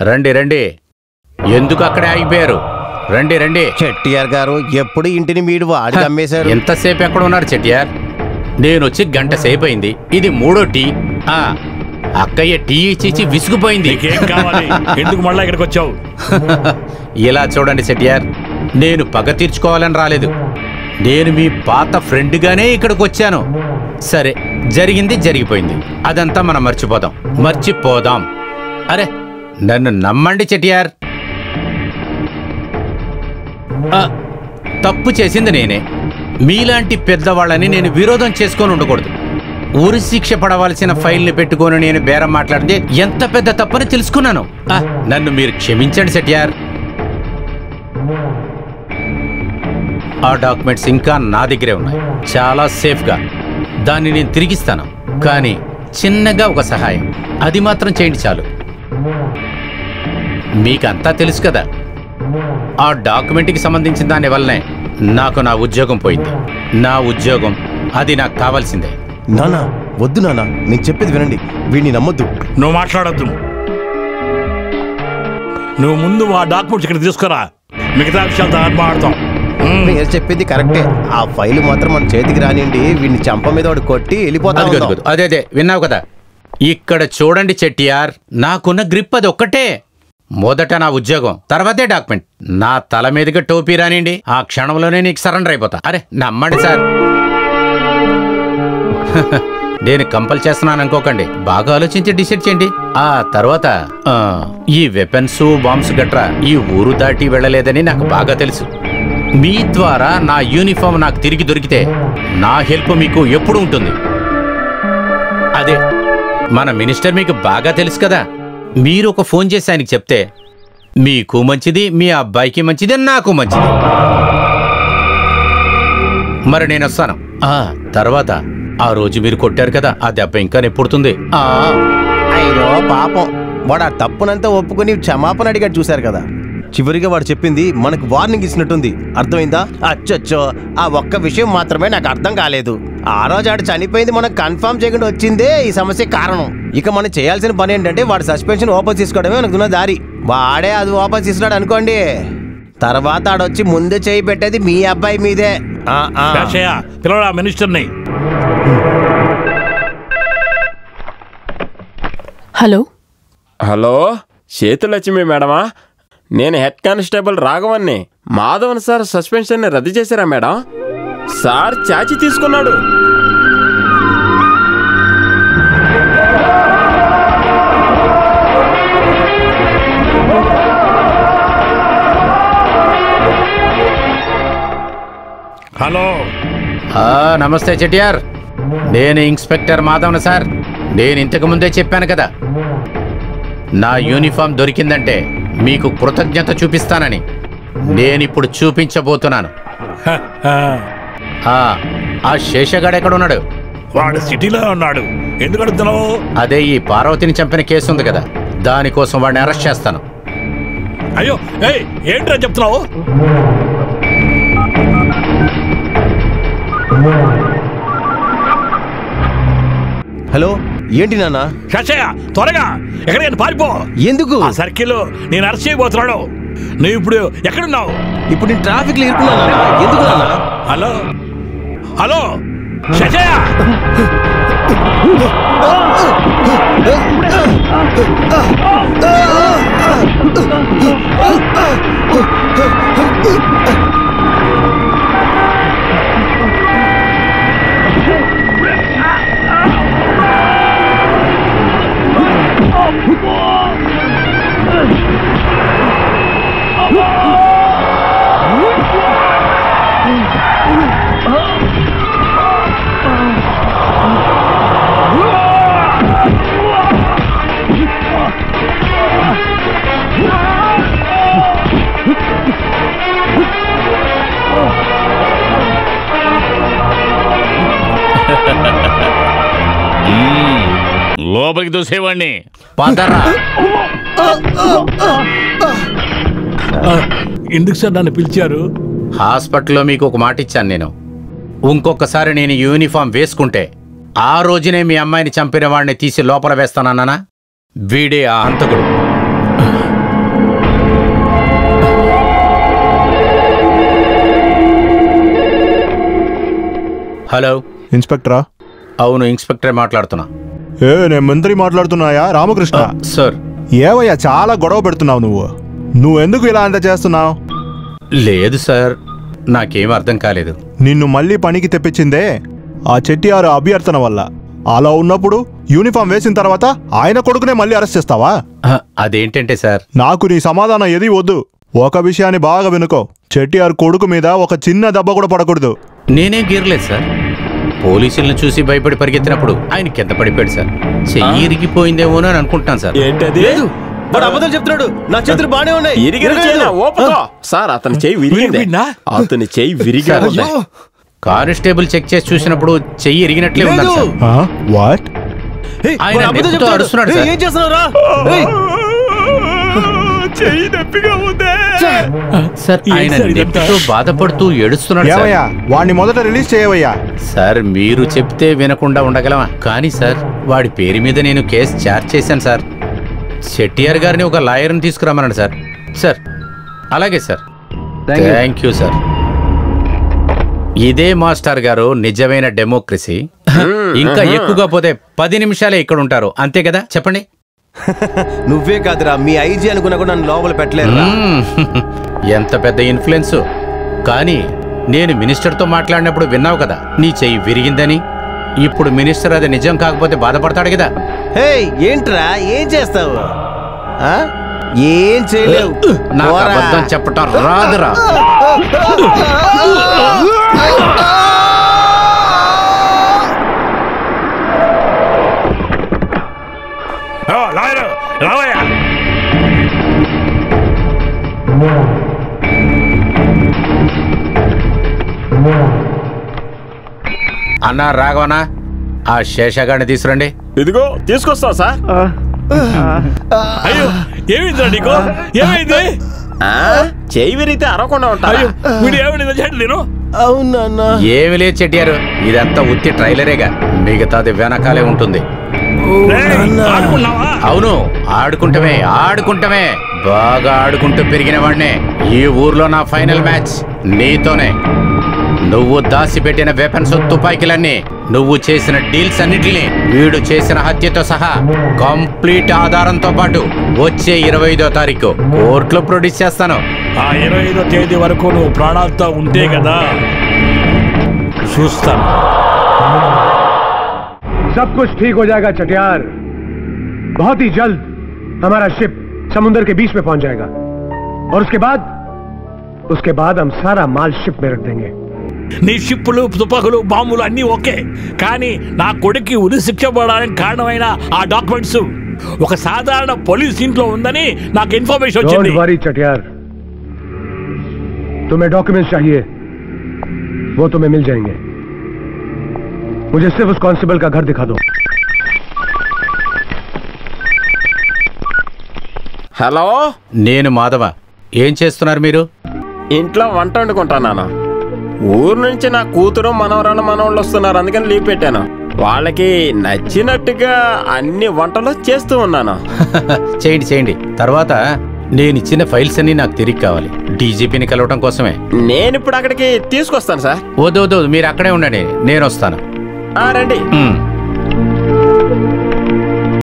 రండి రండి, ఎందుకు అక్కడే ఆగిపోయారు? రండి రండి. చెట్టియార్ గారు ఎప్పుడు ఇంటిని మీరు వాడికి అమ్మేశారు. ఎంతసేపు ఎక్కడ ఉన్నారు చెట్టియార్? నేను వచ్చి గంట సేపు అయింది, ఇది 3వ టీ. అక్కయ్య టీ ఇచ్చి విసుగుపోయింది. ఎందుకు మళ్ళా ఇక్కడికి వచ్చావు? ఇలా చూడండి చెట్టియార్, నేను పగ తీర్చుకోవాలని రాలేదు. నేను మీ పాత ఫ్రెండ్గానే ఇక్కడికి వచ్చాను. సరే, జరిగింది జరిగిపోయింది, అదంతా మనం మర్చిపోదాం. అరే నన్ను నమ్మండి చెట్టియార్, తప్పు చేసింది నేనే. మీలాంటి పెద్దవాళ్ళని నేను విరోధం చేసుకొని ఉండకూడదు. ఊరి శిక్ష పడవలసిన ఫైల్ని పెట్టుకొని నేను బేరం మాట్లాడితే ఎంత పెద్ద తప్పని తెలుసుకున్నాను. నన్ను మీరు క్షమించండి చెట్టియార్. ఆ డాక్యుమెంట్స్ ఇంకా నా దగ్గరే ఉన్నాయి, చాలా సేఫ్గా. దాన్ని నేను తిరిగిస్తాను. కానీ చిన్నగా ఒక సహాయం, అది మాత్రం చేయండి చాలు. మీకంతా తెలుసు కదా, ఆ డాక్యుమెంట్కి సంబంధించిన దాని వల్లనే నాకు నా ఉద్యోగం పోయింది. నా ఉద్యోగం అది నాకు కావాల్సిందే. నానా వద్దు నానా, నేను చెప్పేది వినండి, వీడిని నమ్మొద్దు. నువ్వు మాట్లాడొద్దు. నువ్వు ముందు ఆ డాక్యుమెంట్స్ ఇక్కడ తీసుకురా, మిగతా విషయాలతో మాట్లాడతాం. మీరు చెప్పింది కరెక్టే. ఆ ఫైల్ మాత్రం మన చేతికి రానిండి, వీడిని చంప మీద వాడు కొట్టి వెళ్ళిపోతాడు. అదే విన్నావు కదా. ఇక్కడ చూడండి చెట్టియార్, నాకున్న గ్రిప్ అది ఒక్కటే. మొదట నా ఉద్యోగం, తర్వాతే డాక్యుమెంట్. నా తల మీదుగా టోపీ రానిండి, ఆ క్షణంలోనే నీకు సరెండర్ అయిపోతా. అరే నమ్మండి సార్. నేను కంపల్ చేస్తున్నాను అనుకోకండి, బాగా ఆలోచించి డిసైడ్ చేయండి. ఆ తర్వాత ఈ వెపన్స్ బాంబ్స్ గట్రా ఈ ఊరు దాటి వెళ్ళలేదని నాకు బాగా తెలుసు. మీ ద్వారా నా యూనిఫామ్ నాకు తిరిగి దొరికితే నా హెల్ప్ మీకు ఎప్పుడు ఉంటుంది. అదే మన మినిస్టర్ మీకు బాగా తెలుసు కదా. మీరు ఒక ఫోన్ చేసి ఆయనకి చెప్తే మీకు మంచిది, మీ అబ్బాయికి మంచిది, నాకు మంచిది. మరి నేను వస్తాను. తర్వాత ఆ రోజు మీరు కొట్టారు కదా, ఆ దెబ్బ ఇంకా నెప్పుడుతుంది. అయ్యో పాపం, వాడు ఆ తప్పునంతా ఒప్పుకొని క్షమాపణ అడిగాడు చూశారు కదా. చివరిగా వాడు చెప్పింది మనకు వార్నింగ్ ఇచ్చినట్టుంది, అర్థమైందా? అచ్చొచ్చో, ఆ ఒక్క విషయం మాత్రమే నాకు అర్థం కాలేదు. ఆ రోజు ఆడు చనిపోయింది మనకు కన్ఫర్మ్ చేయకుండా వచ్చిందే ఈ సమస్య కారణం. ఇక మనం చేయాల్సిన పని ఏంటంటే వాడు సస్పెన్షన్ వాపస్ తీసుకోవడమే మనకున్న దారి. వాడే అది వాపస్ తీసుకున్నాడు అనుకోండి, తర్వాత ఆడొచ్చి ముందు చేయి పెట్టేది మీ అబ్బాయి మీదే. మినిస్టర్ని. హలో హలో, సేతులక్ష్మి మేడమా? నేను హెడ్ కానిస్టేబుల్ రాఘవన్ని. మాధవన్ సార్ సస్పెన్షన్ని రద్దు చేశారా మేడం? సార్ చాచి తీసుకున్నాడు. హలో, నమస్తే చెట్టియార్, నేను ఇన్స్పెక్టర్ మాధవన్ సార్. నేను ఇంతకు ముందే చెప్పాను కదా, నా యూనిఫామ్ దొరికిందంటే మీకు కృతజ్ఞత చూపిస్తానని. నేనిప్పుడు చూపించబోతున్నాను. ఆ శేషగాడు ఎక్కడున్నాడు? వాడు సిటీలో ఉన్నాడు. ఎందుకు అడుగుతున్నావు? అదే ఈ పార్వతిని చంపిన కేసు ఉంది కదా, దానికోసం వాడిని అరెస్ట్ చేస్తాను. అయ్యో ఏంట్రా చెప్తున్నావు? హలో, ఏంటి నాన్న? శశయ్య, త్వరగా ఎక్కడికైనా పారిపో. ఎందుకు? ఆ సర్కిల్ నేను అరెస్ట్ చేయబోతున్నాడు. నువ్వు ఇప్పుడు ఎక్కడున్నావు? ఇప్పుడు నేను ట్రాఫిక్ లో ఇరుక్కున్నాను. ఎందుకు నాన్న? హలో హలో శశయ్య, లోపలికి దూసేవాడిని. ఎందుకు సార్ నన్ను పిలిచారు? హాస్పిటల్లో మీకు ఒక మాట ఇచ్చాను నేను. ఇంకొకసారి నేను యూనిఫామ్ వేసుకుంటే ఆ రోజునే మీ అమ్మాయిని చంపిన వాడిని తీసి లోపల వేస్తానన్నానా? వీడే ఆ హంతకుడు. హలో, ఇన్స్పెక్టరా? అవును, ఇన్స్పెక్టర్ మాట్లాడుతున్నా. నేను మంత్రి మాట్లాడుతున్నాయా? రామకృష్ణ సార్. ఏవయ్యా చాలా గొడవ పెడుతున్నావు నువ్వు ఎందుకు ఇలా అంత చేస్తున్నావు? లేదు సార్, నాకేం అర్థం కాలేదు. నిన్ను మళ్ళీ పనికి తెప్పించిందే ఆ చెట్టియారు అభ్యర్థన వల్ల. అలా ఉన్నప్పుడు యూనిఫామ్ వేసిన తర్వాత ఆయన కొడుకునే మళ్ళీ అరెస్ట్ చేస్తావా? అదేంటంటే సార్, నాకు నీ సమాధానం ఏది వద్దు. ఒక విషయాన్ని బాగా వినుకో, చెట్టియారు కొడుకు మీద ఒక చిన్న దెబ్బ కూడా పడకూడదు. నేనేం గీరలేదు సార్. పోలీసులను చూసి భయపడి పరిగెత్తినప్పుడు ఆయన కింద పడిపోయాడు సార్. చెయ్యి ఇరిగిపోయిందేమో అని అనుకుంటాను సార్. ఏంటది? వాడు అబద్ధాలు చెప్తున్నాడు. నా చేతులు బానే ఉన్నాయి. సార్ అతని చెయ్యి విరిగింది. అతని చెయ్యి విరిగి కానిస్టేబుల్ చెక్ చేసి చూసినప్పుడు చెయ్యి ఇరిగినట్లే ఉంది సార్. వాట్? ఆయన నెప్పుతో అరుస్తున్నాడు సార్. ఏం చేస్తున్నారా? చెయ్యి నొప్పిగా ఉందే సార్, ఆయన నెప్పుతో బాధపడుతూ ఏడుస్తున్నాడు సార్. ఏవయ్యా, వాడిని మొదట రిలీజ్ చేయవయ్యా. సార్, మీరు చెప్తే వినకుండా ఉండగలమా? కానీ సార్, వాడి పేరు మీద నేను కేసు చార్జ్ చేశాను సార్. చెట్టియార్ గారిని ఒక లాయర్ని తీసుకురామన్నాడు సార్. సార్, అలాగే సార్. Thank you sir. ఇదే మాస్టర్ గారు నిజమైన డెమోక్రసీ. ఇంకా ఎక్కువగా పోతే 10 నిమిషాలే ఇక్కడ ఉంటారు, అంతే కదా? చెప్పండి. నువ్వే కాదురా, మీ ఐజీ అనుకున్నా కూడా నన్ను లోపల పెట్టలేదు. ఎంత పెద్ద ఇన్ఫ్లుయెన్స్. కానీ నేను మినిస్టర్తో మాట్లాడినప్పుడు విన్నావు కదా, నీ చెయ్యి విరిగిందని. ఇప్పుడు మినిస్టర్ అది నిజం కాకపోతే బాధపడతాడు కదా. హే, ఏంట్రా ఏం చేస్తావు? ఏం చేయలేవు. నాకు అబద్ధం చెప్పటం రాదురా. రావయ్యా. అన్నా రాఘవనా, ఆ శేషగాడిని తీసుకురండి. ఇదిగో తీసుకొస్తా సార్. అయ్యో, ఏమైందా నీకు? ఏమైంది? చెయ్యి విరిగితే అరవకుండా ఉంటాను. వీడు ఏమైంది చెప్పండి. నేను అవునన్నా. ఏమి లేదు చెట్టియారు, ఇదంతా ఉత్తి ట్రైలరేగా, మిగతాది వెనకాలే ఉంటుంది. అవును, ఆడుకుంటమే బాగా ఆడుకుంటూ పెరిగిన వాడినే. ఈ ఊర్లో నా ఫైనల్ మ్యాచ్ నీతోనే. నువ్వు దాచిపెట్టిన వెపన్స్, తుపాకీలన్నీ, నువ్వు చేసిన డీల్స్ అన్నిటినీ, వీడు చేసిన హత్యతో సహా కంప్లీట్ ఆధారంతో పాటు వచ్చే 25వ తారీఖు కోర్టులో ప్రొడ్యూస్ చేస్తాను. ఆ 25వ తేదీ వరకు నువ్వు ప్రాణాలతో ఉంటే కదా చూస్తాను. सब कुछ ठीक हो जाएगा चटियार. बहुत ही जल्द हमारा शिप समुद्र के बीच में पहुंच जाएगा और उसके बाद हम सारा माल शिप में रख देंगे. నీ షిప్పులు, తుపాకులు, బాంబులు అన్నీ ఓకే, కానీ నా కొడుక్కి ఉరి శిక్ష పడడానికి కారణమైన ఆ డాక్యుమెంట్స్ ఒక సాధారణ పోలీస్ ఇంట్లో ఉందని నాకు ఇన్ఫర్మేషన్ వచ్చింది. Don't worry चटियार, तुम्हें डॉक्यूमेंट्स चाहिए वो तुम्हें मिल जाएंगे. मुझे सिर्फ उस कांस्टेबल का घर दिखा दो. హలో, నేను మాధవ. ఏం చేస్తున్నారు మీరు? ఇంట్లో వంట వండుకుంటాను. ఊరు నుంచి నా కూతురు, మనవరాలు, మనవాళ్ళు వస్తున్నారు, అందుకని లీవ్ పెట్టాను. వాళ్ళకి నచ్చినట్టుగా అన్ని వంటలు చేస్తూ ఉన్నాను. చేయండి. తర్వాత నేను ఇచ్చిన ఫైల్స్ అన్ని నాకు తిరిగి కావాలి, డీజీపీని కలవటం కోసమే. నేను ఇప్పుడు అక్కడికి తీసుకొస్తాను సార్. వద్దు, మీరు అక్కడే ఉండండి, నేను వస్తాను. రండి.